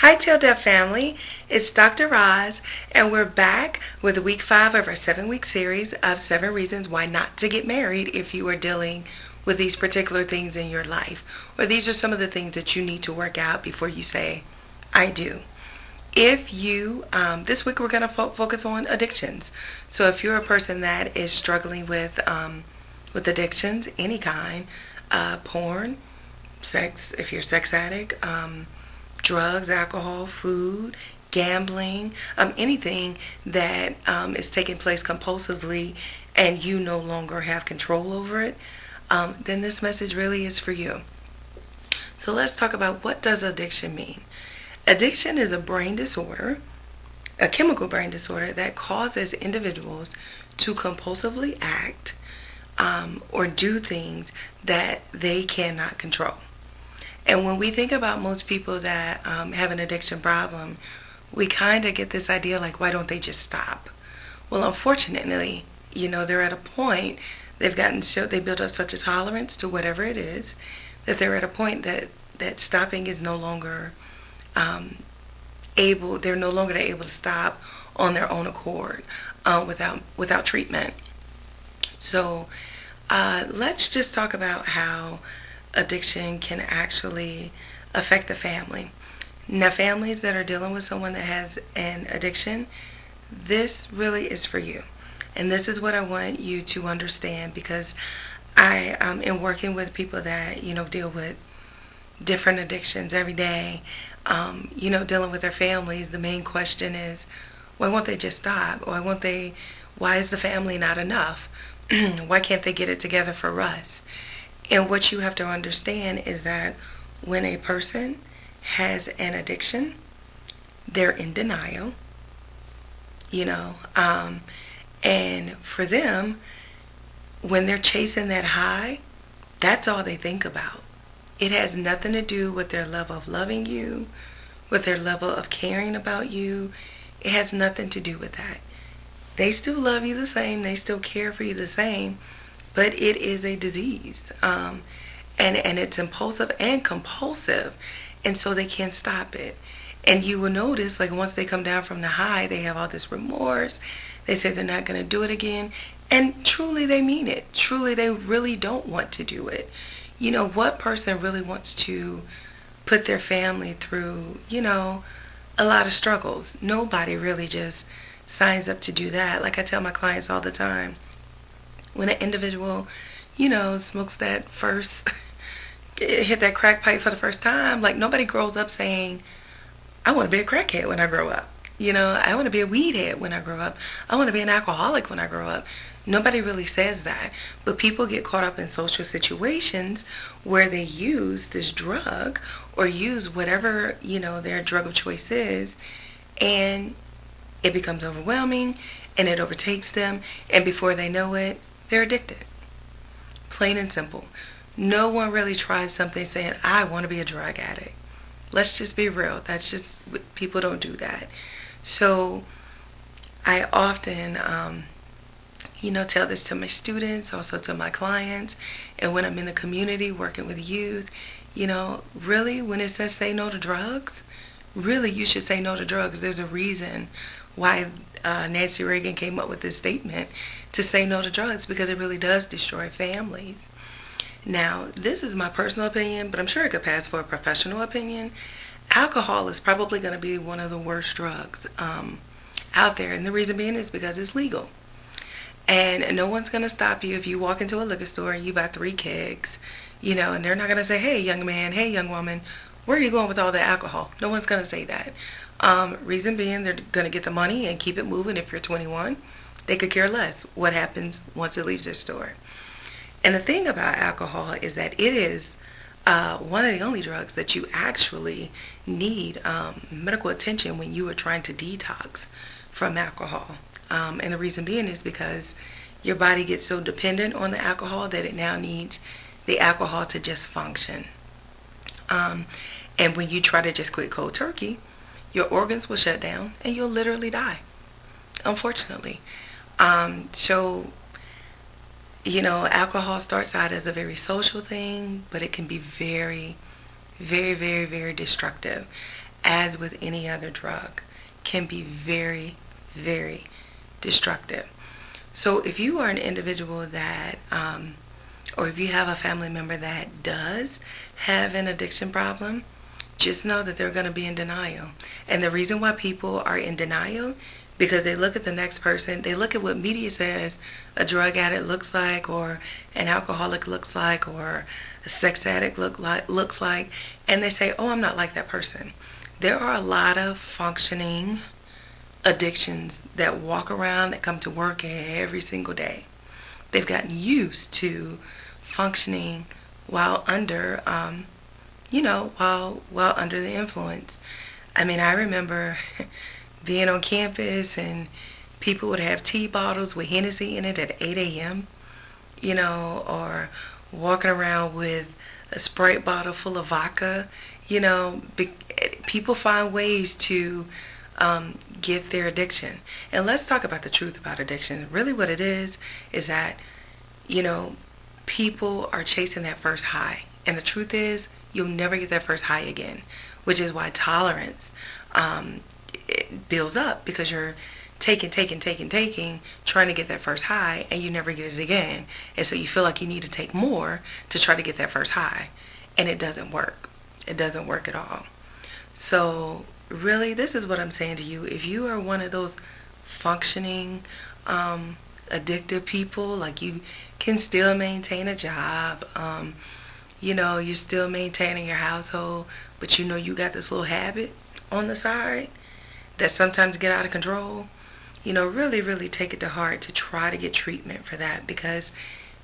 Hi, Till Deaf family. It's Dr. Roz, and we're back with week 5 of our 7-week series of 7 reasons why not to get married if you are dealing with these particular things in your life. Or these are some of the things that you need to work out before you say, I do. If you, this week we're going to focus on addictions. So if you're a person that is struggling with addictions, any kind, porn, sex, if you're a sex addict, drugs, alcohol, food, gambling, anything that is taking place compulsively and you no longer have control over it, then this message really is for you. So let's talk about, what does addiction mean? Addiction is a brain disorder, a chemical brain disorder that causes individuals to compulsively act or do things that they cannot control. And when we think about most people that have an addiction problem, we kind of get this idea like, why don't they just stop? Well, unfortunately, they're at a point, they built up such a tolerance to whatever it is, that they're at a point that stopping is no longer they're no longer able to stop on their own accord without treatment. So let's just talk about how addiction can actually affect the family. Now, families that are dealing with someone that has an addiction, this really is for you. And this is what I want you to understand, because I am working with people that, deal with different addictions every day, dealing with their families. The main question is, why won't they just stop? Why is the family not enough? Why can't they get it together for us? And what you have to understand is that when a person has an addiction, they're in denial, and for them, when they're chasing that high, that's all they think about. It has nothing to do with their level of loving you, with their level of caring about you. It has nothing to do with that. They still love you the same. They still care for you the same. But it is a disease, and it's impulsive and compulsive, and so they can't stop it. And you will notice, like, once they come down from the high, they have all this remorse. They say they're not going to do it again, and truly they mean it. Truly they really don't want to do it. What person really wants to put their family through, a lot of struggles? Nobody really just signs up to do that. Like I tell my clients all the time, when an individual, smokes that first, hit that crack pipe for the first time, like, nobody grows up saying, I want to be a crackhead when I grow up. I want to be a weed head when I grow up. I want to be an alcoholic when I grow up. Nobody really says that. But people get caught up in social situations where they use this drug or use whatever, their drug of choice is, and it becomes overwhelming and it overtakes them, and before they know it, they're addicted. Plain and simple. No one really tries something saying, I want to be a drug addict. Let's just be real. People don't do that. So I often, tell this to my students, also to my clients, and when I'm in the community working with youth, really, when it says say no to drugs, really you should say no to drugs. There's a reason why Nancy Reagan came up with this statement to say no to drugs, because it really does destroy families. Now, this is my personal opinion, but I'm sure it could pass for a professional opinion. Alcohol is probably going to be one of the worst drugs out there, and the reason being is because it's legal. And no one's going to stop you if you walk into a liquor store and you buy 3 kegs, and they're not going to say, hey, young man, hey, young woman, where are you going with all the alcohol? No one's going to say that. Reason being, they're going to get the money and keep it moving. If you're 21, they could care less what happens once it leaves their store. And the thing about alcohol is that it is one of the only drugs that you actually need medical attention when you are trying to detox from alcohol. And the reason being is because your body gets so dependent on the alcohol that it now needs the alcohol to just function. And when you try to just quit cold turkey, your organs will shut down and you'll literally die, unfortunately. So, alcohol starts out as a very social thing, but it can be very, very, very, very destructive. as with any other drug, can be very, very destructive. So if you are an individual that, or if you have a family member that does have an addiction problem, just know that they're going to be in denial. And the reason why people are in denial, because they look at the next person, they look at what media says a drug addict looks like, or an alcoholic looks like, or a sex addict looks like, and they say, oh, I'm not like that person. There are a lot of functioning addictions that walk around, that come to work every single day. They've gotten used to functioning while under, while under the influence. I mean, I remember being on campus and people would have tea bottles with Hennessy in it at 8 a.m., or walking around with a Sprite bottle full of vodka. People find ways to get their addiction. And let's talk about the truth about addiction. Really what it is that, people are chasing that first high. And the truth is, you'll never get that first high again, which is why tolerance it builds up, because you're taking, trying to get that first high, and you never get it again. And so you feel like you need to take more to try to get that first high. And it doesn't work. It doesn't work at all. So really, this is what I'm saying to you. If you are one of those functioning, addictive people, like you can still maintain a job, you're still maintaining your household, but you got this little habit on the side that sometimes get out of control, really, really take it to heart to try to get treatment for that, because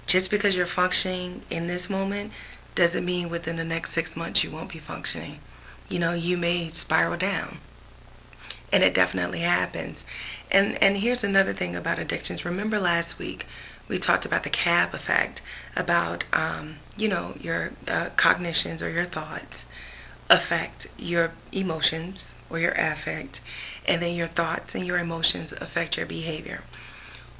just because you're functioning in this moment doesn't mean within the next 6 months you won't be functioning. You may spiral down. And it definitely happens. And here's another thing about addictions. Remember last week we talked about the CAB effect, about, your cognitions or your thoughts affect your emotions or your affect, and then your thoughts and your emotions affect your behavior.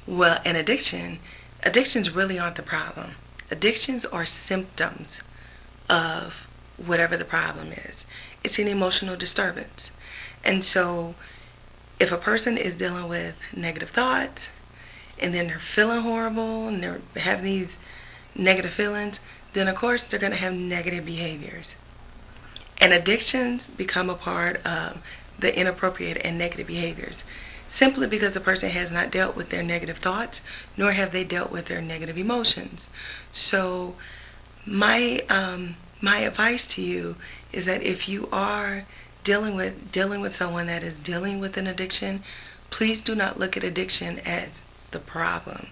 Well, in addictions really aren't the problem. Addictions are symptoms of whatever the problem is. It's an emotional disturbance. And so if a person is dealing with negative thoughts, and then they're feeling horrible, and they're having these negative feelings, then of course they're going to have negative behaviors. And addictions become a part of the inappropriate and negative behaviors, simply because the person has not dealt with their negative thoughts, nor have they dealt with their negative emotions. So my advice to you is that if you are dealing with someone that is dealing with an addiction, please do not look at addiction as the problem.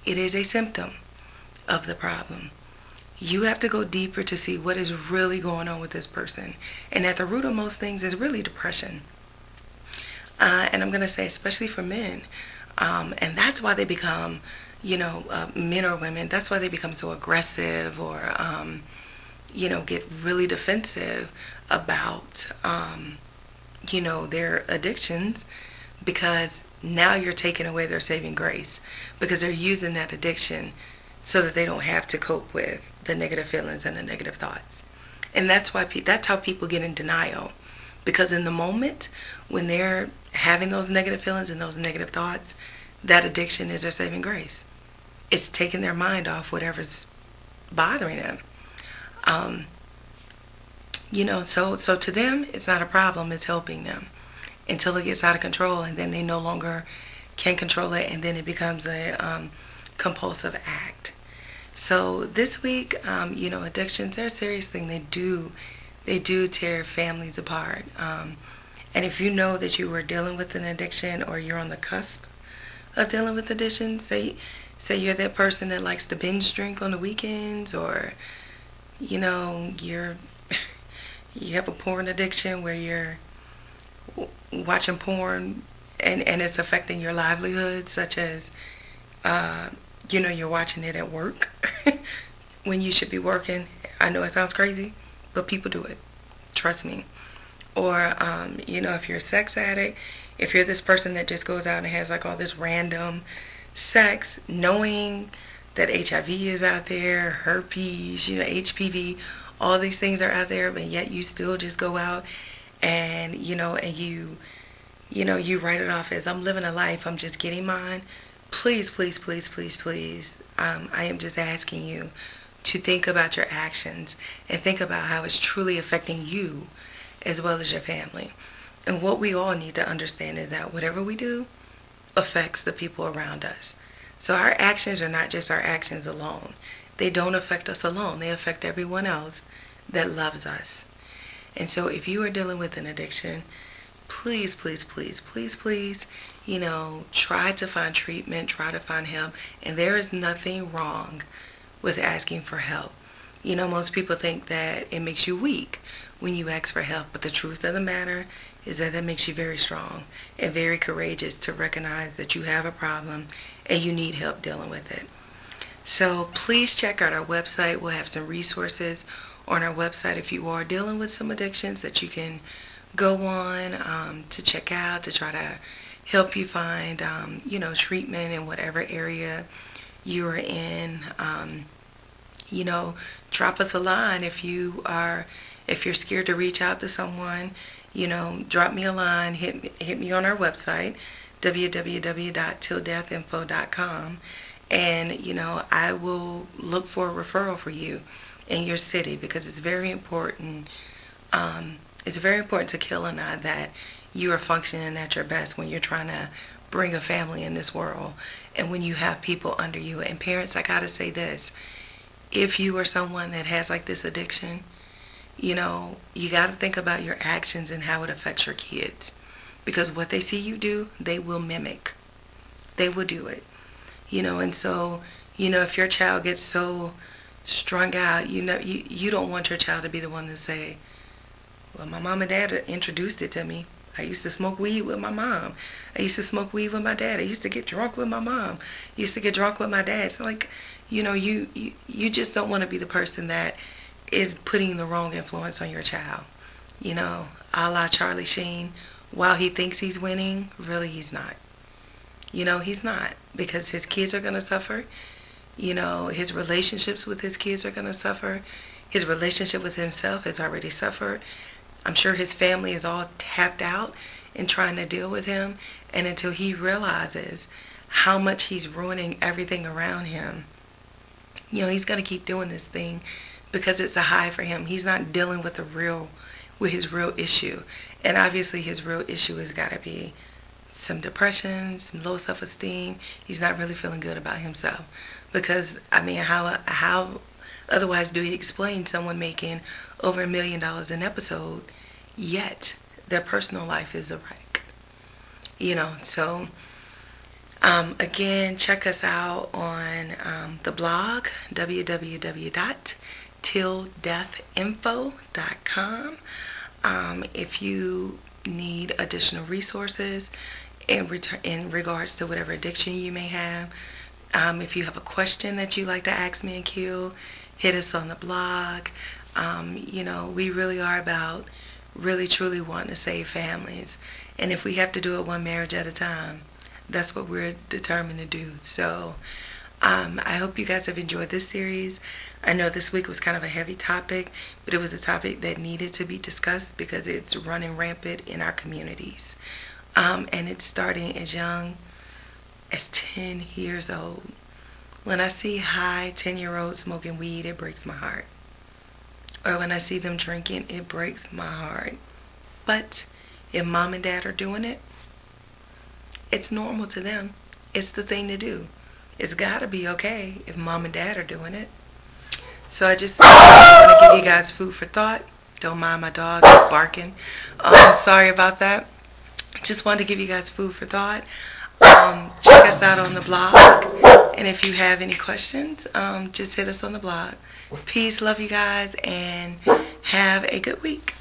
It is a symptom of the problem. You have to go deeper to see what is really going on with this person. And at the root of most things is really depression. And I'm going to say especially for men. And that's why they become, men or women, that's why they become so aggressive, or, get really defensive about, their addictions, because now you're taking away their saving grace, because they're using that addiction so that they don't have to cope with the negative feelings and the negative thoughts. And that's why that's how people get in denial, because in the moment when they're having those negative feelings and those negative thoughts, that addiction is their saving grace. It's taking their mind off whatever's bothering them. So to them, it's not a problem. It's helping them until it gets out of control, and then they no longer can control it, and then it becomes a compulsive act. So this week, addictions, they're a serious thing. They do tear families apart. And if you know that you are dealing with an addiction, or you're on the cusp of dealing with addiction, say you're that person that likes to binge drink on the weekends, or you have a porn addiction where you're watching porn and it's affecting your livelihood, such as you're watching it at work when you should be working. I know it sounds crazy, but people do it. Trust me. Or, if you're a sex addict, if you're this person that just goes out and has like all this random sex, knowing that HIV is out there, herpes, HPV, all these things are out there, but yet you still just go out and, you write it off as, I'm living a life, I'm just getting mine. Please, please, please, please, please, I am just asking you to think about your actions and think about how it's truly affecting you as well as your family. And what we all need to understand is that whatever we do affects the people around us. So our actions are not just our actions alone. They don't affect us alone. They affect everyone else that loves us. And so if you are dealing with an addiction, please, please, please, please, please, try to find treatment, try to find help. And there is nothing wrong with asking for help. Most people think that it makes you weak when you ask for help, but the truth of the matter is that makes you very strong and very courageous to recognize that you have a problem and you need help dealing with it. So please check out our website. We'll have some resources on our website if you are dealing with some addictions that you can go on to check out to try to help you find, treatment in whatever area you are in. Drop us a line if you're scared to reach out to someone. Drop me a line, hit me on our website, www.tilldeathinfo.com, and, I will look for a referral for you in your city, because it's very important. It's very important to Kill and I that you are functioning at your best when you're trying to bring a family in this world and when you have people under you. And parents, I gotta say this. If you are someone that has like this addiction, you got to think about your actions and how it affects your kids. Because what they see you do, they will mimic. They will do it. And so, if your child gets so strung out, you don't want your child to be the one to say, well, my mom and dad introduced it to me. I used to smoke weed with my mom. I used to smoke weed with my dad. I used to get drunk with my mom. I used to get drunk with my dad. So you just don't want to be the person that is putting the wrong influence on your child. A la Charlie Sheen, while he thinks he's winning, really he's not. He's not, because his kids are going to suffer. His relationships with his kids are going to suffer. His relationship with himself has already suffered. I'm sure his family is all tapped out in trying to deal with him. And until he realizes how much he's ruining everything around him, he's going to keep doing this thing because it's a high for him. He's not dealing with his real issue. And obviously his real issue has got to be some depression, some low self-esteem. He's not really feeling good about himself. Because, how otherwise do you explain someone making over $1 million an episode, yet their personal life is a wreck? So again, check us out on the blog, www.tilldeathinfo.com. If you need additional resources in regards to whatever addiction you may have, if you have a question that you'd like to ask me and Q, hit us on the blog. We really are about really truly wanting to save families. And if we have to do it one marriage at a time, that's what we're determined to do. So I hope you guys have enjoyed this series. I know this week was kind of a heavy topic, but it was a topic that needed to be discussed because it's running rampant in our communities. And it's starting as young as 10 years old. When I see high 10-year-olds smoking weed, it breaks my heart. Or when I see them drinking, it breaks my heart. But if mom and dad are doing it, it's normal to them. It's the thing to do. It's got to be okay if mom and dad are doing it. So I just want to give you guys food for thought. Don't mind my dog barking. Sorry about that. Just wanted to give you guys food for thought. Check us out on the blog. And if you have any questions, just hit us on the blog. Peace, love you guys, and have a good week.